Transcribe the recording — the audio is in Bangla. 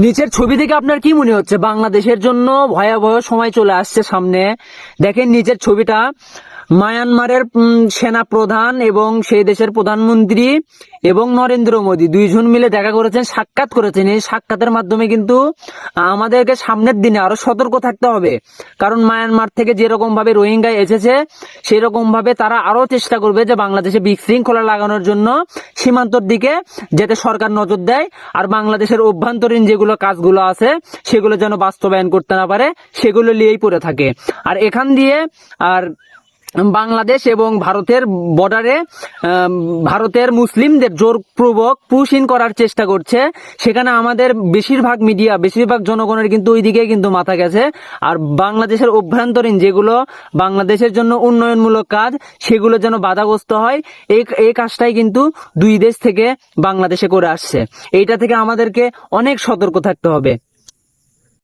নিচের ছবি থেকে আপনার কি মনে হচ্ছে বাংলাদেশের জন্য ভয়াবহ সময় চলে আসছে সামনে? দেখেন নিচের ছবিটা, মায়ানমারের সেনা প্রধান এবং সেই দেশের প্রধানমন্ত্রী এবং নরেন্দ্র মোদী দুইজন মিলে দেখা করেছেন, সাক্ষাৎ করেছেন। এই সাক্ষাতের মাধ্যমে কিন্তু আমাদেরকে সামনের দিনে আরো সতর্ক থাকতে হবে, কারণ মায়ানমার থেকে যেরকম ভাবে রোহিঙ্গা এসেছে সেই রকম ভাবে তারা আরো চেষ্টা করবে যে বাংলাদেশে বিশৃঙ্খলা লাগানোর জন্য, সীমান্তর দিকে যাতে সরকার নজর দেয় আর বাংলাদেশের অভ্যন্তরীণ যেগুলো কাজগুলো আছে সেগুলো যেন বাস্তবায়ন করতে না পারে, সেগুলো নিয়েই পড়ে থাকে। আর এখান দিয়ে আর বাংলাদেশ এবং ভারতের বর্ডারে ভারতের মুসলিমদের জোরপূর্বক পুশ ইন করার চেষ্টা করছে। সেখানে আমাদের বেশিরভাগ মিডিয়া, বেশিরভাগ জনগণের কিন্তু ওই দিকে কিন্তু মাথা গেছে। আর বাংলাদেশের অভ্যন্তরীণ যেগুলো বাংলাদেশের জন্য উন্নয়নমূলক কাজ, সেগুলো যেন বাধাগ্রস্ত হয়, এই কাজটাই কিন্তু দুই দেশ থেকে বাংলাদেশে করে আসছে। এইটা থেকে আমাদেরকে অনেক সতর্ক থাকতে হবে।